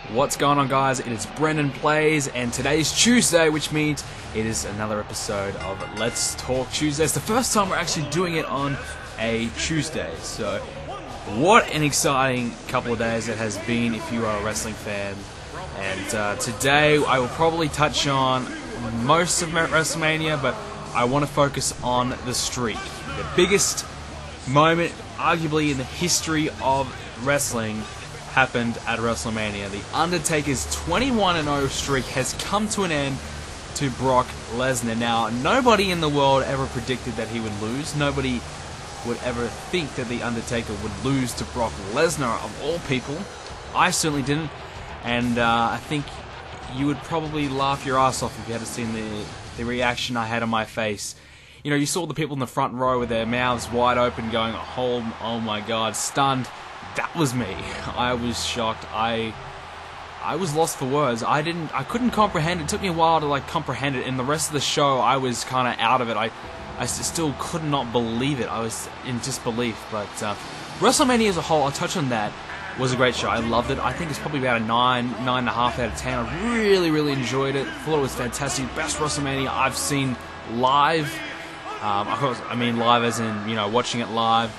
What's going on, guys? It is BrendenPlayz, and today's Tuesday, which means it is another episode of Let's Talk Tuesday. It's the first time we're actually doing it on a Tuesday, so what an exciting couple of days it has been if you are a wrestling fan. And today I will probably touch on most of Wrestlemania, but I want to focus on the streak. The biggest moment, arguably, in the history of wrestling happened at Wrestlemania. The Undertaker's 21-0 streak has come to an end to Brock Lesnar. Now, nobody in the world ever predicted that he would lose. Nobody would ever think that The Undertaker would lose to Brock Lesnar, of all people. I certainly didn't, and I think you would probably laugh your ass off if you had seen the reaction I had on my face. You know, you saw the people in the front row with their mouths wide open going, oh my god, stunned. That was me. I was shocked. I was lost for words. I couldn't comprehend it. It took me a while to comprehend it. In the rest of the show, I was kind of out of it. I still could not believe it. I was in disbelief. But WrestleMania as a whole, I'll touch on that, was a great show. I loved it. I think it's probably about a 9.5 out of 10. I really enjoyed it. Thought it was fantastic. Best WrestleMania I've seen live. Of course, I mean live as in, you know, watching it live.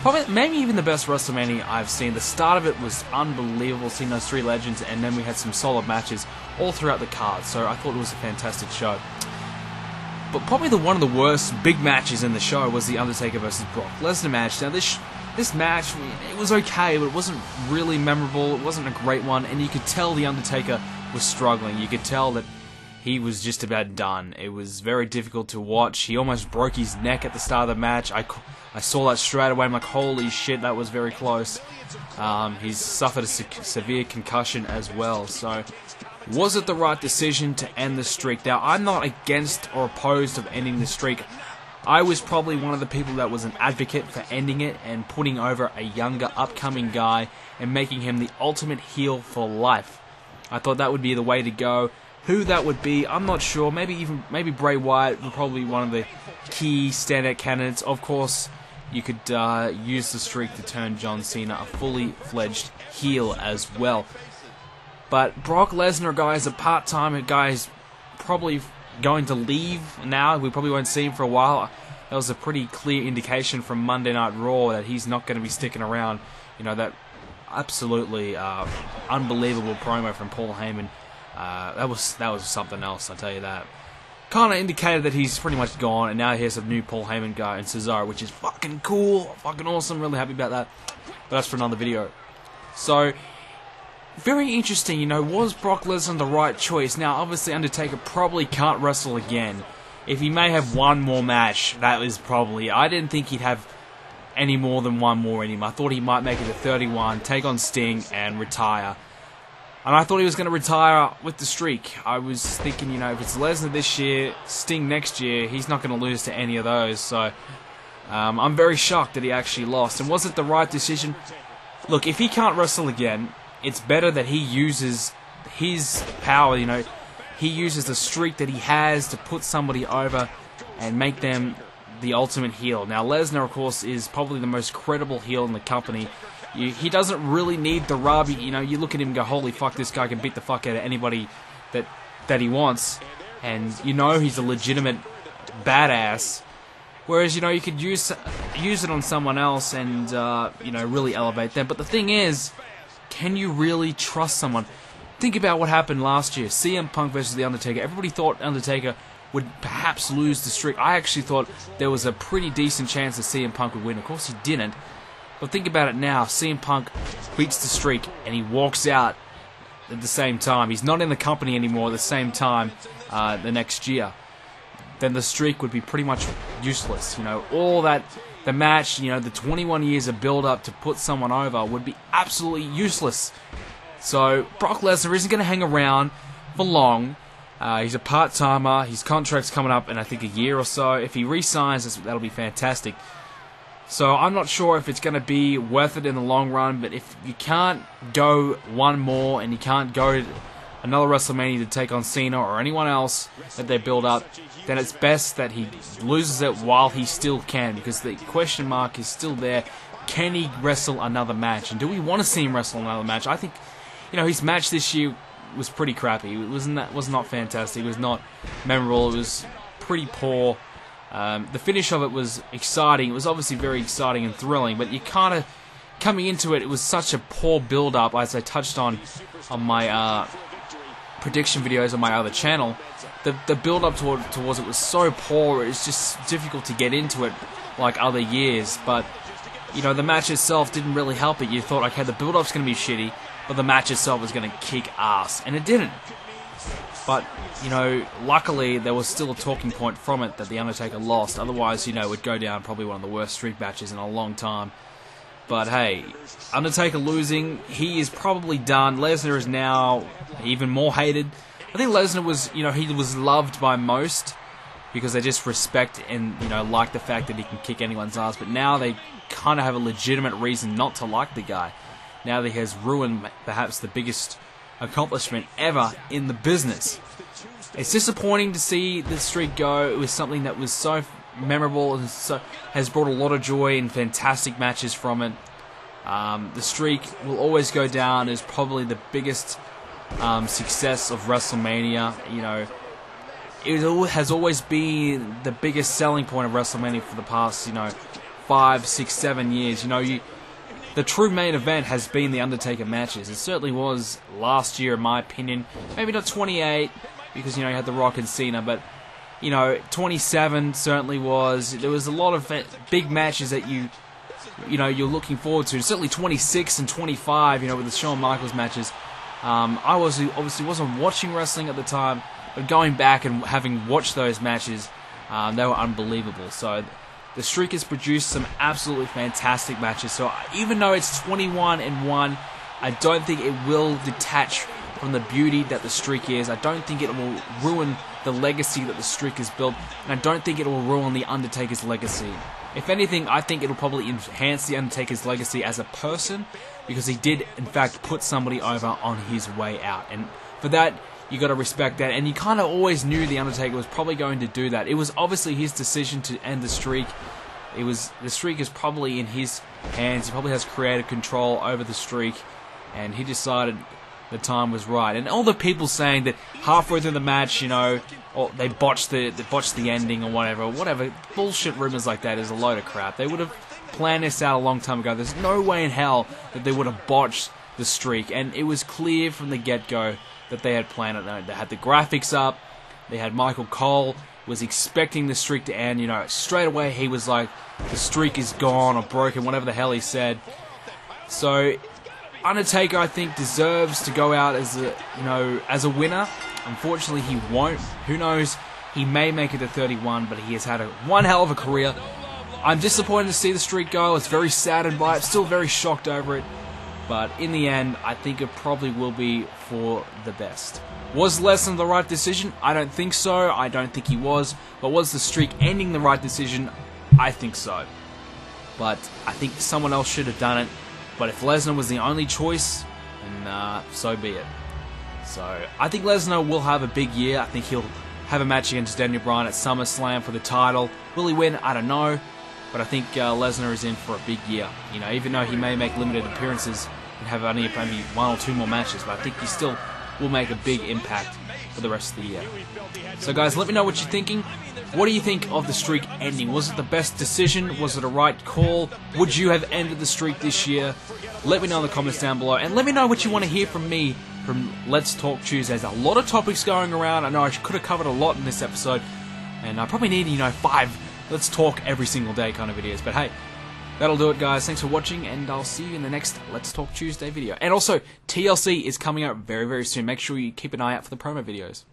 Probably, maybe even the best WrestleMania I've seen. The start of it was unbelievable, seeing those three legends, and then we had some solid matches all throughout the card, so I thought it was a fantastic show. But probably one of the worst big matches in the show was the Undertaker versus Brock Lesnar match. Now, this match, it was okay, but it wasn't really memorable. It wasn't a great one, and you could tell the Undertaker was struggling. You could tell that he was just about done. It was very difficult to watch. He almost broke his neck at the start of the match. I saw that straight away. I'm like, holy shit, that was very close. He's suffered a severe concussion as well. So, was it the right decision to end the streak? Now, I'm not against or opposed of ending the streak. I was probably one of the people that was an advocate for ending it and putting over a younger, upcoming guy and making him the ultimate heel for life. I thought that would be the way to go. Who that would be, I'm not sure. Maybe Bray Wyatt would probably be one of the key standout candidates. Of course, you could use the streak to turn John Cena a fully fledged heel as well. But Brock Lesnar, guys, a part-time guy, is probably going to leave now. We probably won't see him for a while. That was a pretty clear indication from Monday Night Raw that he's not going to be sticking around. You know, that absolutely unbelievable promo from Paul Heyman. That was something else, I'll tell you that. Kind of indicated that he's pretty much gone, and now here's a new Paul Heyman guy in Cesaro, which is fucking cool, fucking awesome, really happy about that. But that's for another video. So, very interesting, you know, was Brock Lesnar the right choice? Now, obviously, Undertaker probably can't wrestle again. If he may have one more match, that is probably... I didn't think he'd have any more than one more in him. I thought he might make it to 31, take on Sting, and retire. And I thought he was going to retire with the streak. I was thinking, you know, if it's Lesnar this year, Sting next year, he's not going to lose to any of those. So, I'm very shocked that he actually lost. And was it the right decision? Look, if he can't wrestle again, it's better that he uses his power, you know. He uses the streak that he has to put somebody over and make them the ultimate heel. Now, Lesnar, of course, is probably the most credible heel in the company. He doesn't really need the rub. You know, you look at him and go, holy fuck, this guy can beat the fuck out of anybody that he wants. And you know he's a legitimate badass. Whereas, you know, you could use it on someone else and, you know, really elevate them. But the thing is, can you really trust someone? Think about what happened last year. CM Punk versus The Undertaker. Everybody thought Undertaker would perhaps lose the streak. I actually thought there was a pretty decent chance that CM Punk would win. Of course, he didn't. But think about it now. CM Punk beats the streak and he walks out at the same time. He's not in the company anymore at the same time the next year. Then the streak would be pretty much useless. You know, all that, the match, you know, the 21 years of build-up to put someone over would be absolutely useless. So Brock Lesnar isn't going to hang around for long. He's a part-timer. His contract's coming up in, I think, a year or so. If he re-signs, that'll be fantastic. So I'm not sure if it's going to be worth it in the long run, but if you can't go one more and you can't go another WrestleMania to take on Cena or anyone else that they build up, then it's best that he loses it while he still can, because the question mark is still there. Can he wrestle another match? And do we want to see him wrestle another match? I think his match this year was pretty crappy. It was not fantastic. It was not memorable. It was pretty poor. The finish of it was exciting. It was obviously very exciting and thrilling, but you kind of coming into it, it was such a poor build-up, as I touched on my prediction videos on my other channel. The build-up towards it was so poor. It's just difficult to get into it like other years. But the match itself didn't really help it. You thought, okay, the build-up's going to be shitty, but the match itself was going to kick ass, and it didn't. But, luckily there was still a talking point from it that The Undertaker lost. Otherwise, it would go down probably one of the worst streak matches in a long time. But hey, Undertaker losing, he is probably done. Lesnar is now even more hated. I think Lesnar was, he was loved by most because they just respect and, like the fact that he can kick anyone's ass. But now they kind of have a legitimate reason not to like the guy. Now that he has ruined perhaps the biggest accomplishment ever in the business. It's disappointing to see the streak go. It was something that was so memorable and has brought a lot of joy and fantastic matches from it. The streak will always go down as probably the biggest success of WrestleMania. It has always been the biggest selling point of WrestleMania for the past 5, 6, 7 years. The true main event has been the Undertaker matches. It certainly was last year, in my opinion. Maybe not 28, because, you had The Rock and Cena, but, 27 certainly was. There was a lot of big matches that you're looking forward to. Certainly 26 and 25, with the Shawn Michaels matches. I obviously wasn't watching wrestling at the time, but going back and having watched those matches, they were unbelievable. So the streak has produced some absolutely fantastic matches. So even though it's 21-1, I don't think it will detach from the beauty that the streak is. I don't think it will ruin the legacy that the streak has built, and I don't think it will ruin the Undertaker's legacy. If anything, I think it'll probably enhance the Undertaker's legacy as a person, because he did, in fact, put somebody over on his way out. And for that, you got to respect that. And you kind of always knew the Undertaker was probably going to do that. It was obviously his decision to end the streak. The streak is probably in his hands. He probably has creative control over the streak, and he decided the time was right. And all the people saying that halfway through the match, or they botched the ending or whatever bullshit rumors like that is a load of crap. They would have planned this out a long time ago. There's no way in hell that they would have botched the streak, and it was clear from the get-go that they had planned it. They had the graphics up. They had Michael Cole was expecting the streak to end. Straight away he was like, the streak is gone or broken, whatever the hell he said. So Undertaker, I think, deserves to go out as a winner. Unfortunately, he won't. Who knows? He may make it to 31, but he has had one hell of a career. I'm disappointed to see the streak go. I was very saddened by it. Still very shocked over it. But in the end, I think it probably will be for the best. Was Lesnar the right decision? I don't think so. I don't think he was. But was the streak ending the right decision? I think so. But I think someone else should have done it. But if Lesnar was the only choice, then so be it. So I think Lesnar will have a big year. I think he'll have a match against Daniel Bryan at SummerSlam for the title. Will he win? I don't know. But I think Lesnar is in for a big year. Even though he may make limited appearances and have only maybe 1 or 2 more matches, but I think he still will make a big impact for the rest of the year. So guys, let me know what you're thinking. What do you think of the streak ending? Was it the best decision? Was it a right call? Would you have ended the streak this year? Let me know in the comments down below, and let me know what you want to hear from me from Let's Talk Tuesdays. A lot of topics going around. I know I could have covered a lot in this episode, and I probably need 5 Let's Talk every single day kind of videos. But hey, that'll do it, guys. Thanks for watching, and I'll see you in the next Let's Talk Tuesday video. And also, TLC is coming out very, very soon. Make sure you keep an eye out for the promo videos.